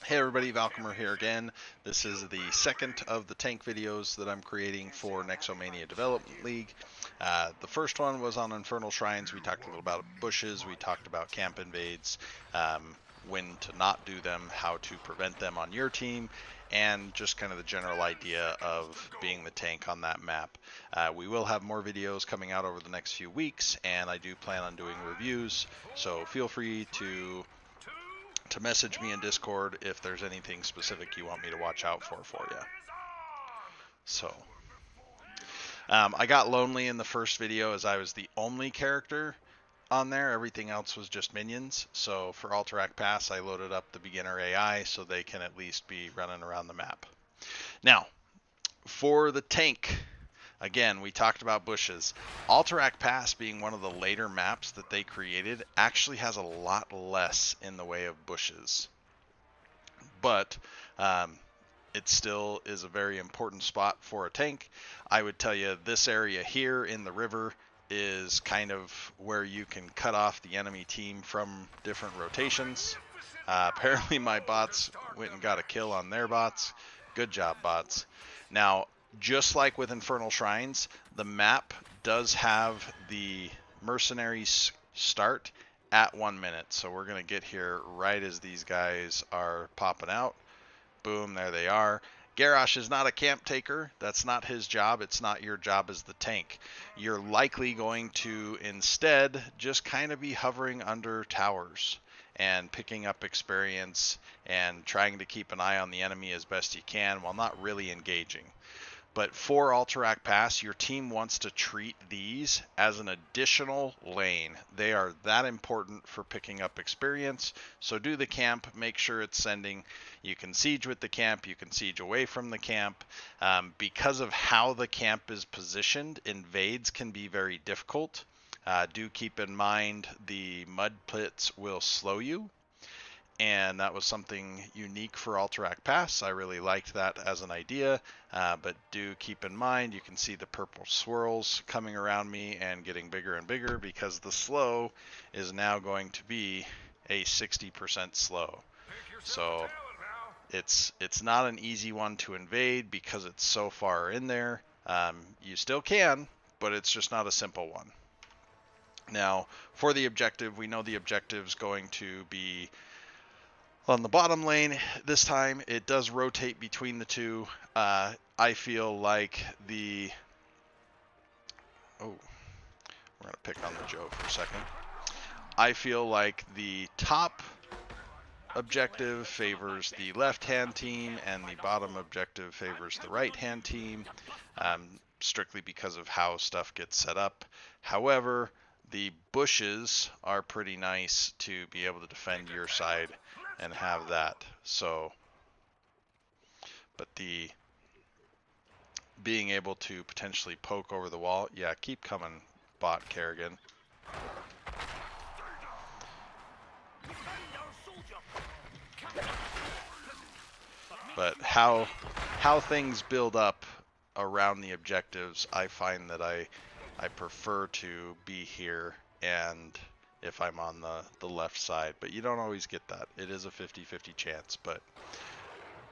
Hey everybody, Valcomer here again. This is the second of the tank videos that I'm creating for Nexomania Development League. The first one was on Infernal Shrines. We talked a little about bushes, we talked about camp invades, when to not do them, how to prevent them on your team, and just kind of the general idea of being the tank on that map. We will have more videos coming out over the next few weeks, and I do plan on doing reviews, so feel free to message me in Discord if there's anything specific you want me to watch out for you. So, I got lonely in the first video as I was the only character on there. Everything else was just minions. So for Alterac Pass, I loaded up the beginner AI so they can at least be running around the map. Now, for the tank, again, we talked about bushes. Alterac Pass, being one of the later maps that they created, actually has a lot less in the way of bushes. But it still is a very important spot for a tank. I would tell you this area here in the river is kind of where you can cut off the enemy team from different rotations. Apparently my bots went and got a kill on their bots. Good job, bots. Now, just like with Infernal Shrines, the map does have the mercenaries start at 1 minute. So we're going to get here right as these guys are popping out. Boom, there they are. Garrosh is not a camp taker. That's not his job. It's not your job as the tank. You're likely going to instead just kind of be hovering under towers and picking up experience and trying to keep an eye on the enemy as best you can while not really engaging. But for Alterac Pass, your team wants to treat these as an additional lane. They are that important for picking up experience. So do the camp, make sure it's sending. You can siege with the camp, you can siege away from the camp. Because of how the camp is positioned, invades can be very difficult. Do keep in mind the mud pits will slow you. And that was something unique for Alterac Pass. I really liked that as an idea, but do keep in mind, you can see the purple swirls coming around me and getting bigger and bigger because the slow is now going to be a 60% slow. So it's not an easy one to invade because it's so far in there. You still can, but it's just not a simple one. Now, for the objective, we know the objective's going to be on the bottom lane. This time it does rotate between the two. I feel like the... Oh, we're going to pick on the Joe for a second. I feel like the top objective favors the left-hand team and the bottom objective favors the right-hand team, strictly because of how stuff gets set up. However, the bushes are pretty nice to be able to defend your side and have that. So, but the being able to potentially poke over the wall, yeah, keep coming, bot Kerrigan. But how things build up around the objectives, I find that I prefer to be here and if I'm on the left side, but you don't always get that. It is a 50-50 chance, but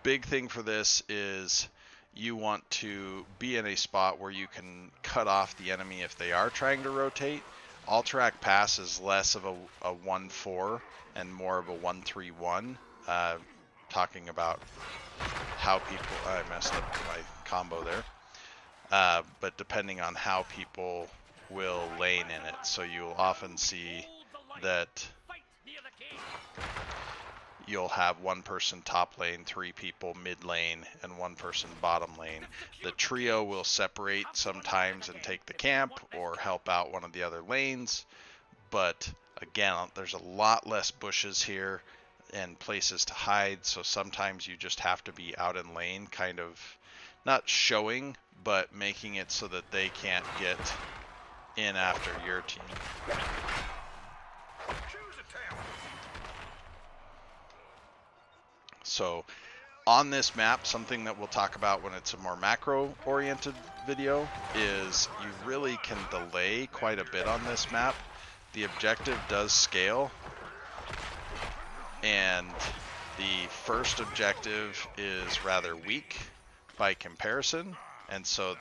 big thing for this is you want to be in a spot where you can cut off the enemy if they are trying to rotate. Alterac Pass is less of a 1-4 and more of a 1-3-1, talking about how people, I messed up my combo there, but depending on how people will lane in it. So you'll often see that you'll have one person top lane, 3 people mid lane, and 1 person bottom lane. The trio will separate sometimes and take the camp or help out one of the other lanes, but again, there's a lot less bushes here and places to hide, so sometimes you just have to be out in lane, kind of not showing, but making it so that they can't get in after your team. So on this map, something that we'll talk about when it's a more macro oriented video is you really can delay quite a bit on this map. The objective does scale, and The first objective is rather weak by comparison, and so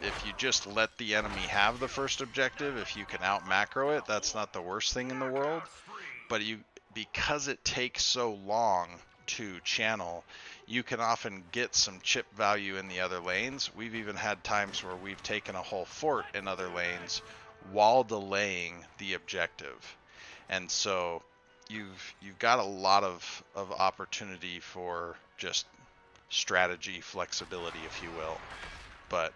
if you just let the enemy have the first objective, if you can out macro it, that's not the worst thing in the world. But because it takes so long to channel, you can often get some chip value in the other lanes. We've even had times where we've taken a whole fort in other lanes while delaying the objective. And so you've got a lot of opportunity for just strategy flexibility, if you will. But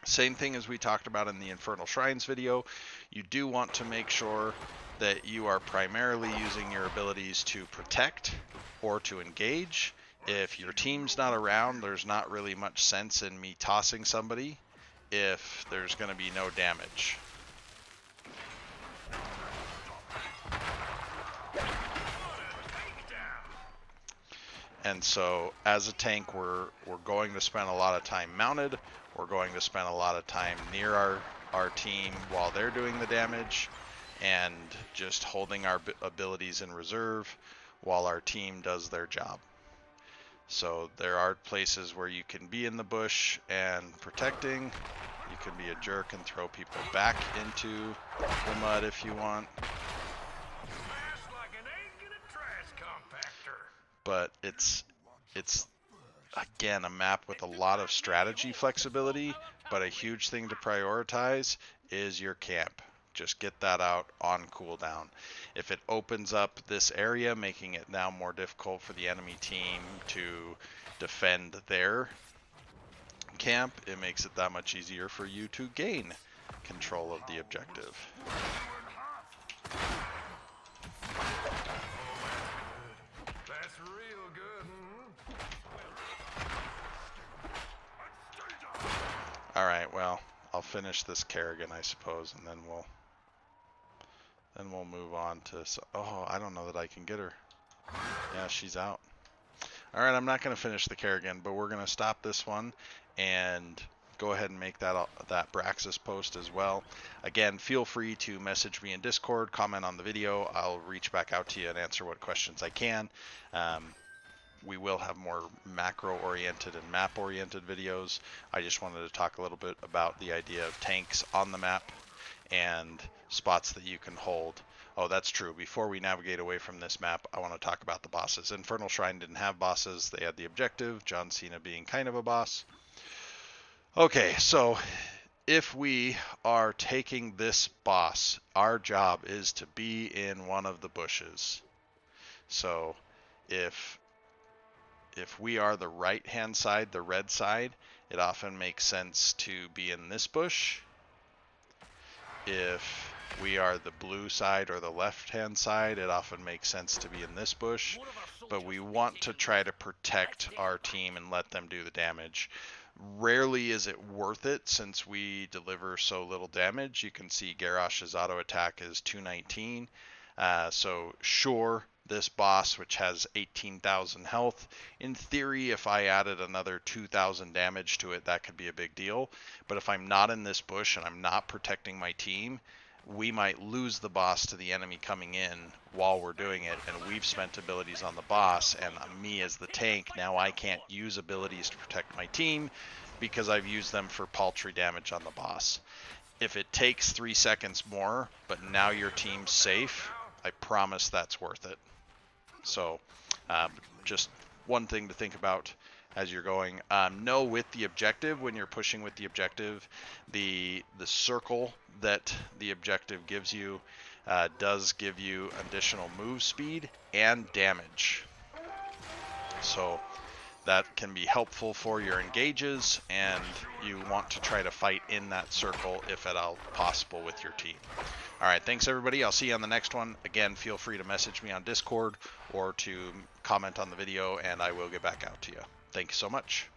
same thing as we talked about in the Infernal Shrines video, you do want to make sure that you are primarily using your abilities to protect or to engage. If your team's not around, there's not really much sense in me tossing somebody if there's going to be no damage. And so as a tank, we're going to spend a lot of time mounted. We're going to spend a lot of time near our team while they're doing the damage, and just holding our abilities in reserve while our team does their job. So there are places where you can be in the bush and protecting. You can be a jerk and throw people back into the mud if you want. But it's again a map with a lot of strategy flexibility, but a huge thing to prioritize is your camp. Just get that out on cooldown. If it opens up this area, making it now more difficult for the enemy team to defend their camp, it makes it that much easier for you to gain control of the objective. Alright, well, I'll finish this Kerrigan, I suppose, and then we'll move on to... Oh, I don't know that I can get her. Yeah, she's out. Alright, I'm not going to finish the Kerrigan, but we're going to stop this one and go ahead and make that Braxis post as well. Again, feel free to message me in Discord, comment on the video. I'll reach back out to you and answer what questions I can. We will have more macro-oriented and map-oriented videos. I just wanted to talk a little bit about the idea of tanks on the map and spots that you can hold. Oh, that's true. Before we navigate away from this map, I want to talk about the bosses. Infernal Shrine didn't have bosses. They had the objective, John Cena being kind of a boss. Okay, so if we are taking this boss, our job is to be in one of the bushes. So if we are the right-hand side, the red side, it often makes sense to be in this bush. If we are the blue side or the left-hand side, it often makes sense to be in this bush. But we want to try to protect our team and let them do the damage. Rarely is it worth it since we deliver so little damage. You can see Garrosh's auto attack is 219. So sure, this boss, which has 18,000 health, in theory, if I added another 2,000 damage to it, that could be a big deal. But if I'm not in this bush and I'm not protecting my team, we might lose the boss to the enemy coming in while we're doing it, and we've spent abilities on the boss, and me as the tank, now I can't use abilities to protect my team because I've used them for paltry damage on the boss. If it takes 3 seconds more, but now your team's safe, I promise that's worth it. So just one thing to think about as you're going. Know with the objective, when you're pushing with the objective, the circle that the objective gives you does give you additional move speed and damage. So that can be helpful for your engages, and you want to try to fight in that circle if at all possible with your team. Alright, thanks everybody. I'll see you on the next one. Again, feel free to message me on Discord or to comment on the video, and I will get back out to you. Thank you so much.